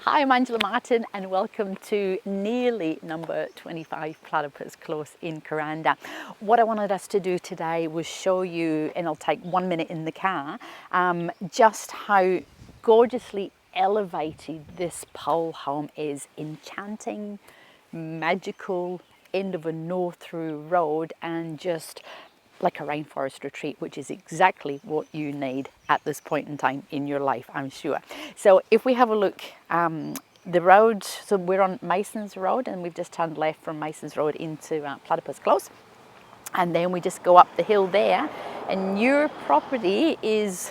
Hi, I'm Angela Martin and welcome to nearly number 25 Platypus Close in Kuranda. What I wanted us to do today was show you, and I'll take 1 minute in the car, just how gorgeously elevated this pole home is. Enchanting, magical, end of a no-through road, and just like a rainforest retreat, which is exactly what you need at this point in time in your life, I'm sure. So if we have a look, the road, so we're on Mason's Road and we've just turned left from Mason's Road into Platypus Close. And then we just go up the hill there, and your property is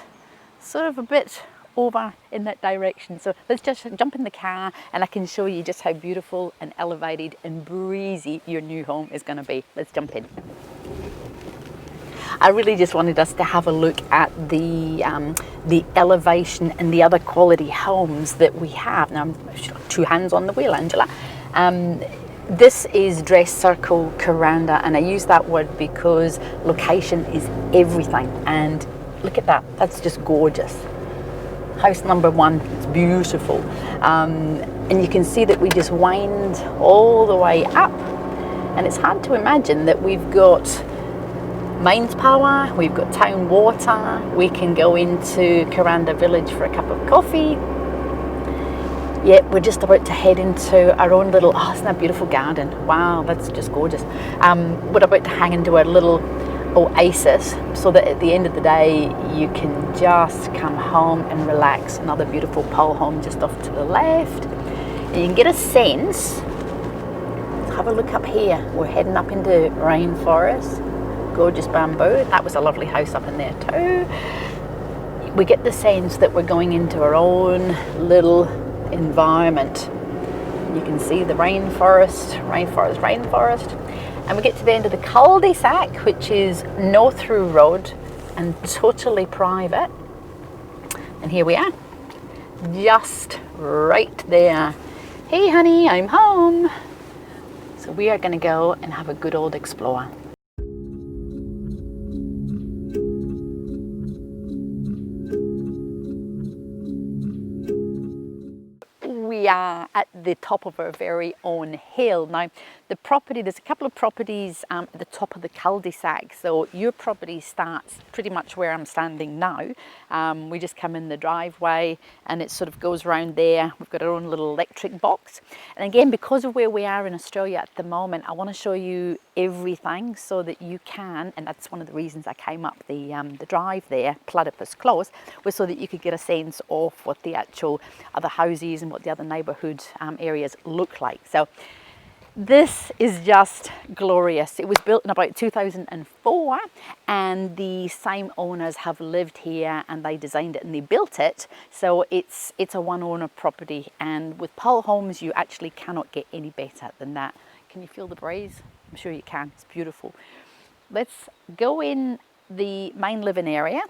sort of a bit over in that direction. So let's just jump in the car and I can show you just how beautiful and elevated and breezy your new home is going to be. Let's jump in. I really just wanted us to have a look at the elevation and the other quality homes that we have. Now, I'm 2 hands on the wheel, Angela. This is Dress Circle Kuranda, and I use that word because location is everything. And look at that, that's just gorgeous. House number 1, it's beautiful. And you can see that we just wind all the way up. And it's hard to imagine that we've got mains power, we've got town water, we can go into Kuranda village for a cup of coffee. Yeah, we're just about to head into our own little, oh, isn't that a beautiful garden? Wow, that's just gorgeous. We're about to hang into our little oasis so that at the end of the day you can just come home and relax. Another beautiful pole home just off to the left. And you can get a sense, have a look up here, we're heading up into rainforest. Gorgeous bamboo. That was a lovely house up in there too. We get the sense that we're going into our own little environment. You can see the rainforest, and we get to the end of the cul-de-sac, which is no through road and totally private. And here we are, just right there. Hey honey, I'm home. So we are going to go and have a good old explore. We are at the top of our very own hill. Now, the property, there's a couple of properties at the top of the cul-de-sac. So your property starts pretty much where I'm standing now. We just come in the driveway and it sort of goes around there. We've got our own little electric box. And again, because of where we are in Australia at the moment, I want to show you everything so that you can, and that's one of the reasons I came up the drive there, Platypus Close, was so that you could get a sense of what the actual other houses and what the other neighbourhood areas look like. So this is just glorious. It was built in about 2004 and the same owners have lived here and they designed it and they built it. So it's a one owner property, and with pole homes you actually cannot get any better than that. Can you feel the breeze? I'm sure you can. It's beautiful. Let's go in the main living area.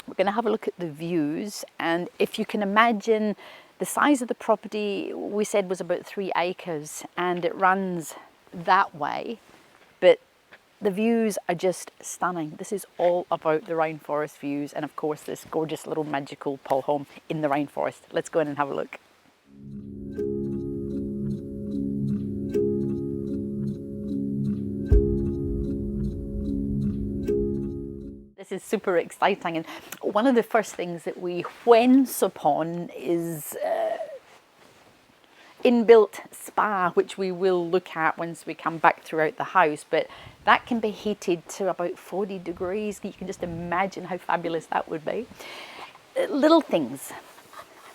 We're going to have a look at the views, and if you can imagine, the size of the property we said was about 3 acres and it runs that way, but the views are just stunning. This is all about the rainforest views and of course this gorgeous little magical pole home in the rainforest. Let's go in and have a look. This is super exciting, and one of the first things that we whence upon is inbuilt spa, which we will look at once we come back throughout the house, but that can be heated to about 40 degrees. You can just imagine how fabulous that would be. Little things.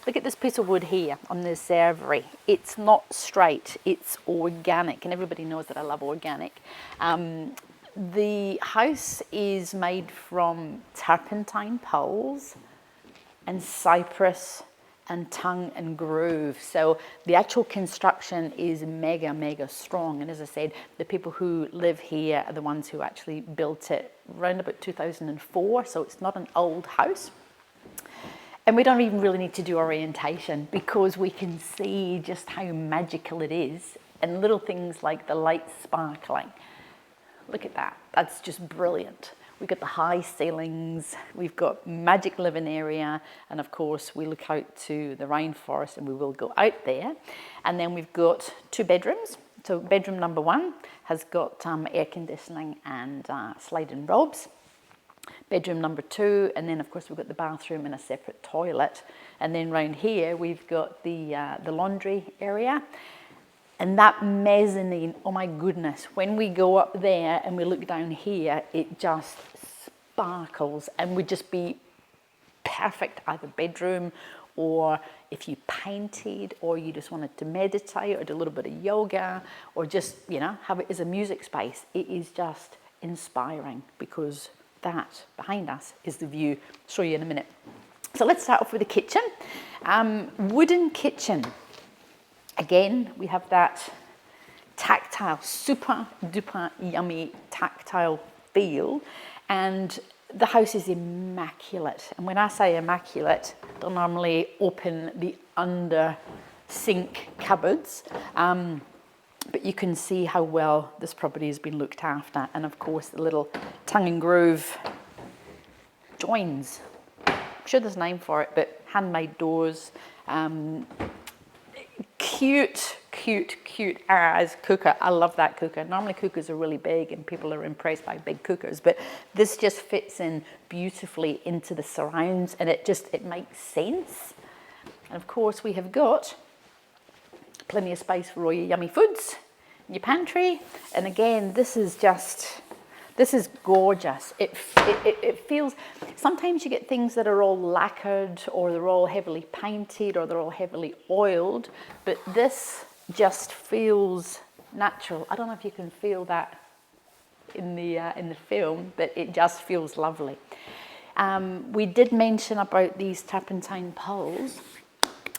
Look at this piece of wood here on the servery. It's not straight, it's organic, and everybody knows that I love organic. The house is made from turpentine poles and cypress and tongue and groove. So the actual construction is mega strong. And as I said, the people who live here are the ones who actually built it around about 2004. So it's not an old house. And we don't even really need to do orientation because we can see just how magical it is, and little things like the light sparkling. Look at that, that's just brilliant. we've got the high ceilings, we've got magic living area, and of course we look out to the rainforest, and we will go out there. And then we've got 2 bedrooms. So bedroom number 1 has got air conditioning and sliding robes. Bedroom number 2, and then of course we've got the bathroom and a separate toilet. And then round here we've got the laundry area. And that mezzanine, oh my goodness, when we go up there and we look down here, it just sparkles and would just be perfect either bedroom, or if you painted, or you just wanted to meditate or do a little bit of yoga, or just, you know, have it as a music space. It is just inspiring, because that behind us is the view. I'll show you in a minute. So let's start off with the kitchen. Wooden kitchen. Again, we have that tactile, super duper yummy tactile feel, and the house is immaculate. And when I say immaculate, they'll normally open the under sink cupboards, but you can see how well this property has been looked after. And of course the little tongue and groove joins, I'm sure there's a name for it, but handmade doors. Cute as cooker. I love that cooker. Normally cookers are really big and people are impressed by big cookers, but this just fits in beautifully into the surrounds, and it makes sense. And of course we have got plenty of space for all your yummy foods, your pantry. And again, this is gorgeous. It feels, sometimes you get things that are all lacquered, or they're all heavily painted, or they're all heavily oiled, but this just feels natural. I don't know if you can feel that in the film, but it just feels lovely. We did mention about these Turpentine poles,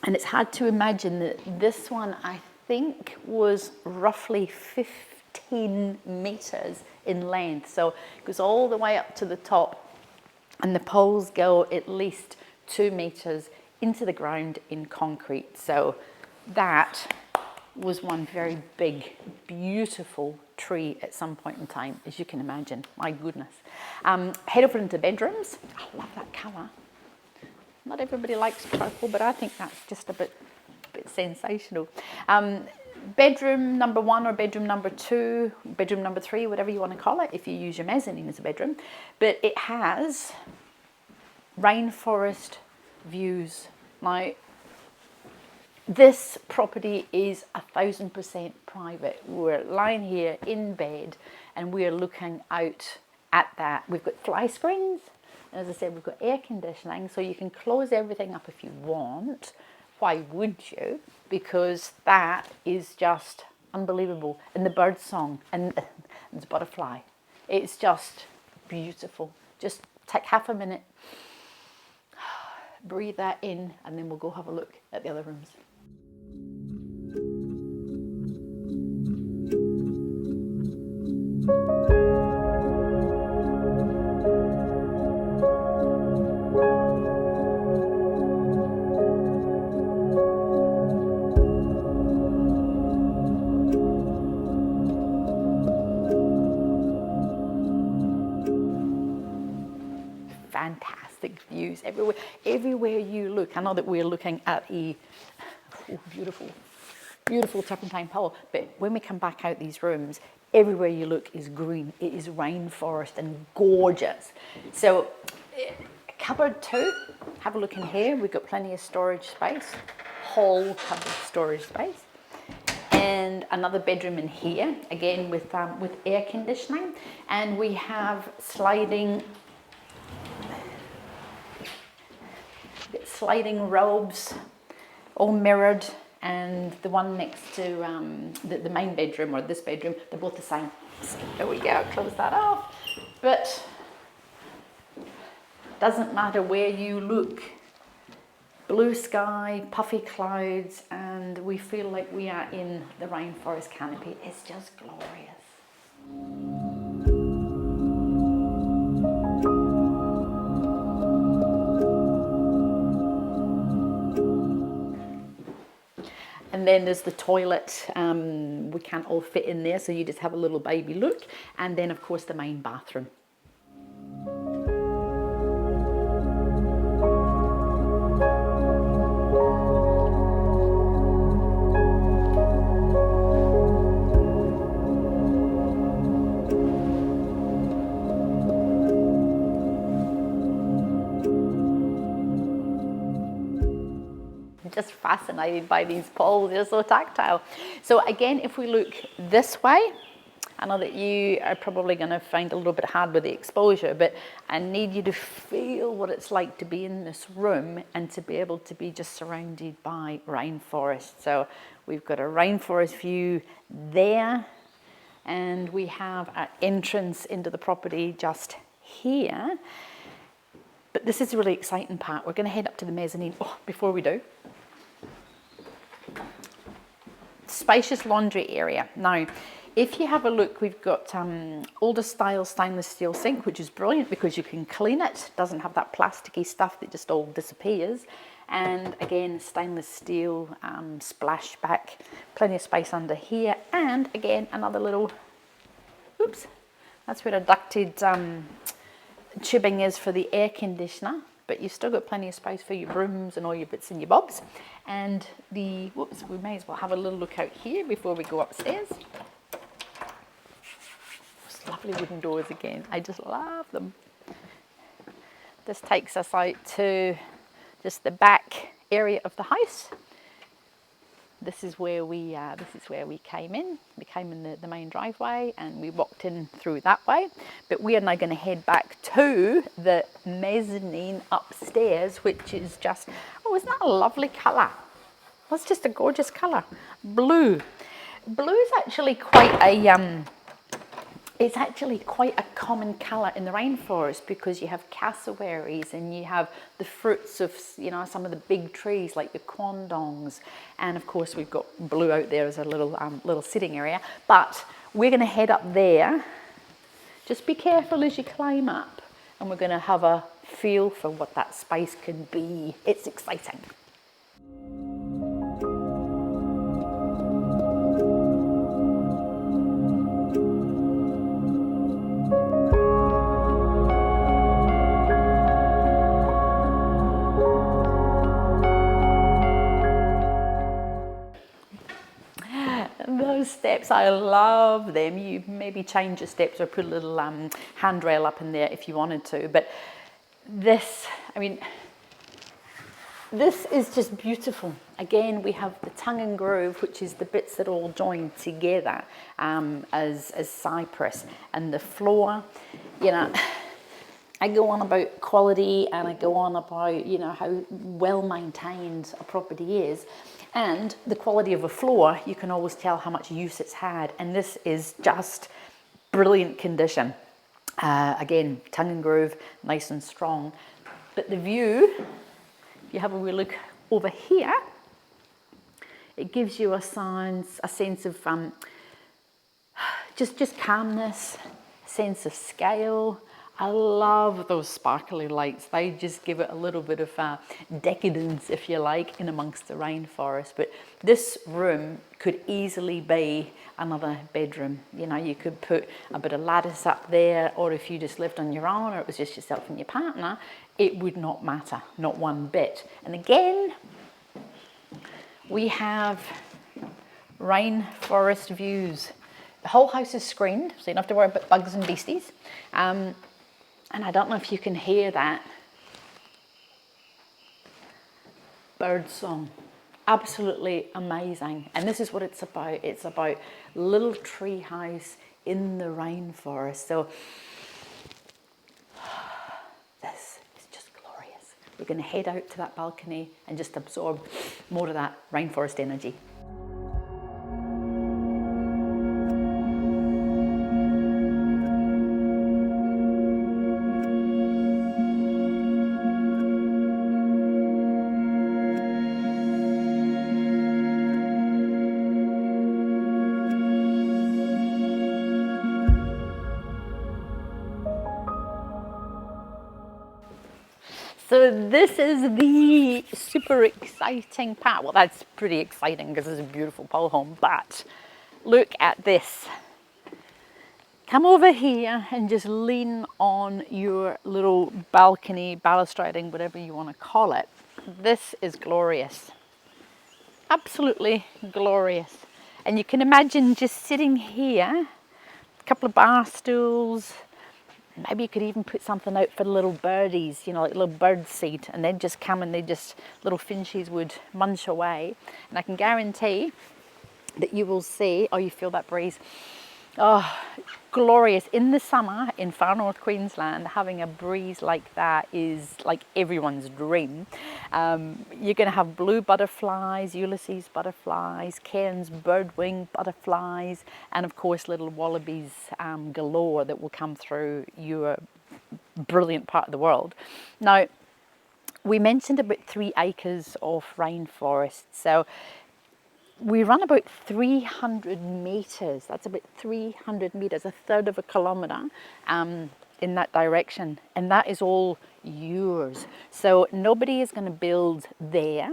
and it's hard to imagine that this one, I think, was roughly 15 meters in length. So it goes all the way up to the top, and the poles go at least 2 meters into the ground in concrete. So that was one very big, beautiful tree at some point in time, as you can imagine. My goodness. Head over into bedrooms. I love that colour. Not everybody likes purple, but I think that's just a bit sensational. Bedroom number 1 or bedroom number 2, bedroom number 3, whatever you want to call it, if you use your mezzanine as a bedroom. But it has rainforest views. Now, this property is 1000% private. We're lying here in bed and we're looking out at that. We've got fly screens. As I said, we've got air conditioning, so you can close everything up if you want. Why would you? Because that is just unbelievable. And the bird song and the butterfly, it's just beautiful. Just take half a minute, breathe that in, and then we'll go have a look at the other rooms. Fantastic views everywhere you look. I know that we're looking at a beautiful Turpentine pole, but when we come back out these rooms, everywhere you look is green. It is rainforest and gorgeous. So cupboard 2, have a look in here. We've got plenty of storage space, whole cupboard storage space. And another bedroom in here, again with air conditioning, and we have sliding robes, all mirrored, and the one next to the main bedroom, or this bedroom, they're both the same. So there we go, close that off. But doesn't matter where you look, blue sky, puffy clouds, and we feel like we are in the rainforest canopy. It's just glorious. And then there's the toilet. We can't all fit in there, so you just have a little baby look. And then, of course, the main bathroom. just fascinated by these poles. They're so tactile. So again, if we look this way, I know that you are probably going to find it a little bit hard with the exposure, but I need you to feel what it's like to be in this room and to be able to be just surrounded by rainforest. So we've got a rainforest view there, and we have our entrance into the property just here. But this is the really exciting part. We're going to head up to the mezzanine. Oh, before we do, spacious laundry area. Now, if you have a look, we've got older style stainless steel sink, which is brilliant because you can clean it. Doesn't have that plasticky stuff that just all disappears. And again, stainless steel splashback, plenty of space under here. And again, another little, oops, that's where a ducted tubing is for the air conditioner. But you've still got plenty of space for your brooms and all your bits and your bobs. And the, whoops, we may as well have a little look out here before we go upstairs. Lovely wooden doors again. I just love them. This takes us out to just the back area of the house. This is where we came in. We came in the main driveway and we walked in through that way. But we are now going to head back to the mezzanine upstairs, which is just, oh, isn't that a lovely colour? That's just a gorgeous colour. Blue. Blue is actually quite a it's actually quite a common colour in the rainforest because you have cassowaries and you have the fruits of, you know, some of the big trees like the quandongs, and of course we've got blue out there as a little sitting area. But we're going to head up there. Just be careful as you climb up, and we're going to have a feel for what that space can be. It's exciting. Those steps, I love them. You maybe change your steps or put a little handrail up in there if you wanted to. But this, I mean, this is just beautiful. Again, we have the tongue and groove, which is the bits that all join together as cypress. And the floor, you know, I go on about quality and I go on about, you know, how well maintained a property is. And the quality of a floor, you can always tell how much use it's had. And this is just brilliant condition. Again, tongue and groove, nice and strong. But the view, if you have a wee look over here, it gives you a sense of just calmness, a sense of scale. I love those sparkly lights. They just give it a little bit of decadence, if you like, in amongst the rainforest. But this room could easily be another bedroom. You know, you could put a bit of lattice up there, or if you just lived on your own, or it was just yourself and your partner, it would not matter, not one bit. And again, we have rainforest views. The whole house is screened, so you don't have to worry about bugs and beasties. And I don't know if you can hear that. Bird song. Absolutely amazing. And this is what it's about. It's about little tree house in the rainforest. So this is just glorious. We're going to head out to that balcony and just absorb more of that rainforest energy. So this is the super exciting part. Well, that's pretty exciting because it's a beautiful pole home, but look at this. Come over here and just lean on your little balcony, balustrading, whatever you want to call it. This is glorious. Absolutely glorious. And you can imagine just sitting here, a couple of bar stools, Maybe you could even put something out for the little birdies, you know, like little bird seed, and they'd just come and little finches would munch away. And I can guarantee that you will see, oh, you feel that breeze. Oh, glorious. In the summer in Far North Queensland, having a breeze like that is like everyone's dream. You're going to have blue butterflies, Ulysses butterflies, Cairns birdwing butterflies, and of course little wallabies galore that will come through your brilliant part of the world. Now, we mentioned about 3 acres of rainforest. So we run about 300 meters. That's about 300 meters, a third of a kilometer in that direction. And that is all yours. So nobody is going to build there.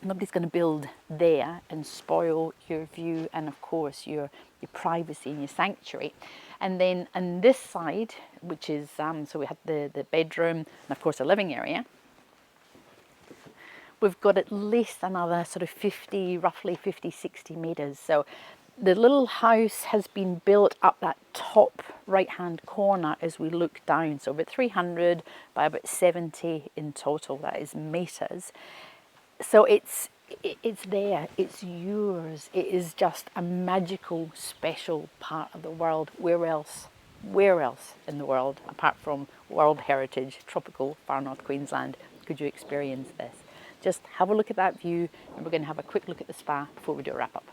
Nobody's going to build there and spoil your view and, of course, your privacy and your sanctuary. And then on this side, which is, so we have the bedroom and, of course, a living area. We've got at least another sort of roughly 50, 60 meters. So the little house has been built up that top right-hand corner as we look down. So about 300 by about 70 in total, that is meters. So it's there, it's yours. It is just a magical, special part of the world. Where else in the world, apart from World Heritage, tropical Far North Queensland, could you experience this? Just have a look at that view, and we're going to have a quick look at the spa before we do a wrap up.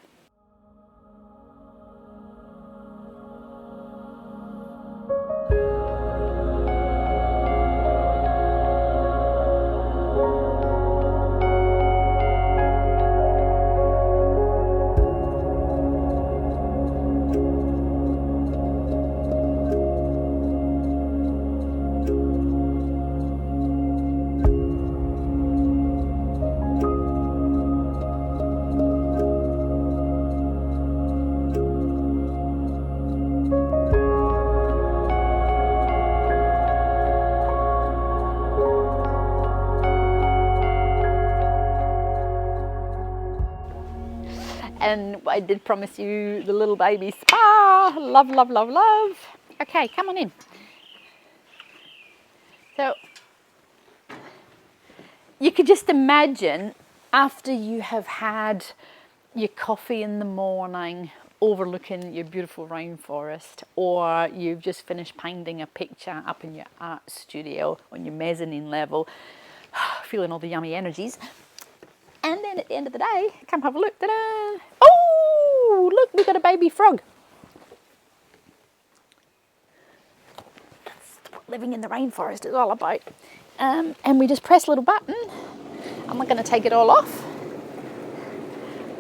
And I did promise you the little baby spa. Love, love, love, love. Okay, come on in. So you could just imagine after you have had your coffee in the morning, overlooking your beautiful rainforest, or you've just finished painting a picture up in your art studio on your mezzanine level, feeling all the yummy energies. And then at the end of the day, come have a look. Ta-da! Oh, look, we've got a baby frog. That's what living in the rainforest is all about. And we just press a little button. I'm not going to take it all off.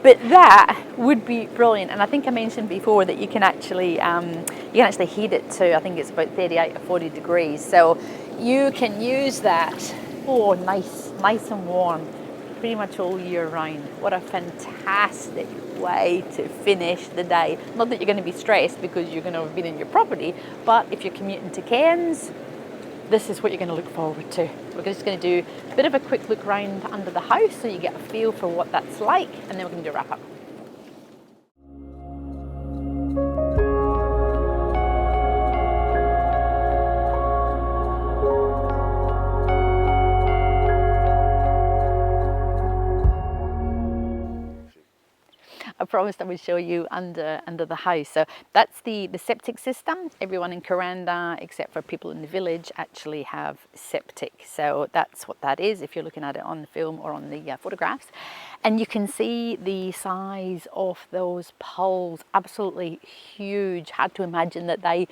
But that would be brilliant. And I think I mentioned before that you can actually heat it to, I think it's about 38 or 40 degrees. So you can use that. Oh, nice and warm. Pretty much all year round. What a fantastic way to finish the day. Not that you're going to be stressed because you're going to have been in your property, but if you're commuting to Cairns, this is what you're going to look forward to. We're just going to do a bit of a quick look round under the house so you get a feel for what that's like, and then we're going to do a wrap up. I promised I would show you under the house. So that's the septic system. Everyone in Kuranda, except for people in the village, actually have septic. So that's what that is if you're looking at it on the film or on the photographs. And you can see the size of those poles, absolutely huge. Hard to imagine that they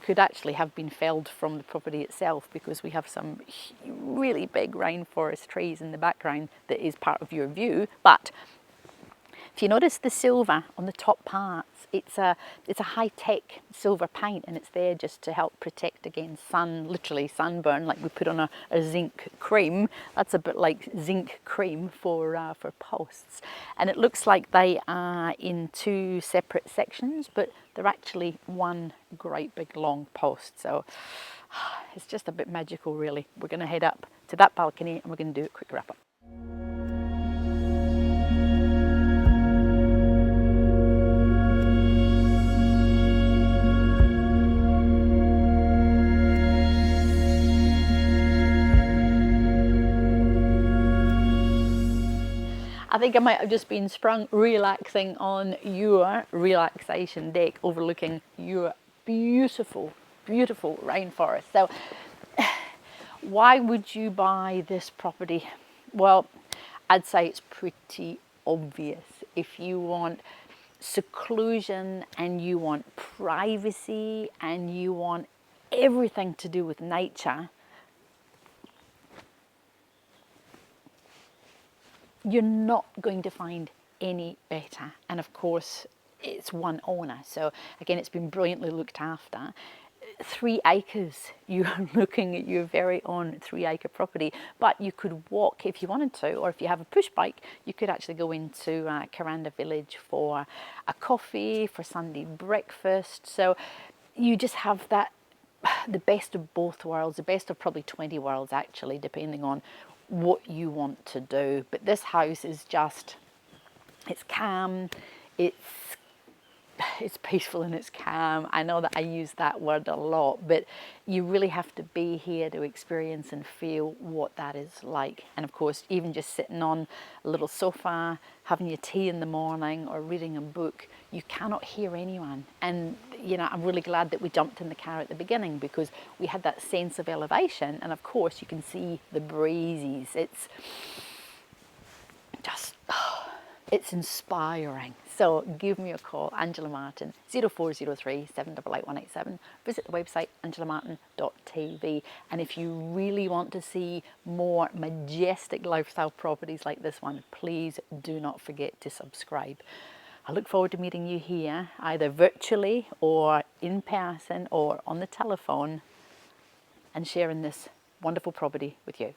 could actually have been felled from the property itself, because we have some really big rainforest trees in the background that is part of your view. But if you notice the silver on the top parts, it's a high-tech silver paint, and it's there just to help protect against literally sunburn, like we put on a zinc cream. That's a bit like zinc cream for posts. And it looks like they are in 2 separate sections, but they're actually one great big long post. So it's just a bit magical, really. We're going to head up to that balcony and we're going to do a quick wrap up. I think I might have just been sprung relaxing on your relaxation deck overlooking your beautiful, beautiful rainforest. So why would you buy this property? Well, I'd say it's pretty obvious. If you want seclusion and you want privacy and you want everything to do with nature, you're not going to find any better. And of course, it's one owner. So again, it's been brilliantly looked after. 3 acres, you're looking at your very own 3-acre property, but you could walk if you wanted to, or if you have a push bike, you could actually go into Kuranda village for a coffee, for Sunday breakfast. So you just have that, the best of both worlds, the best of probably 20 worlds actually, depending on what you want to do. But this house is just, it's calm, it's peaceful and it's calm. I know that I use that word a lot, but you really have to be here to experience and feel what that is like. And of course, even just sitting on a little sofa, having your tea in the morning or reading a book, you cannot hear anyone. And you know, I'm really glad that we jumped in the car at the beginning, because we had that sense of elevation. And of course, you can see the breezes. It's just, it's inspiring. So give me a call, Angela Martin, 0403 788 187. Visit the website, AngelaMartin.TV. And if you really want to see more majestic lifestyle properties like this one, please do not forget to subscribe. I look forward to meeting you here, either virtually or in person or on the telephone, and sharing this wonderful property with you.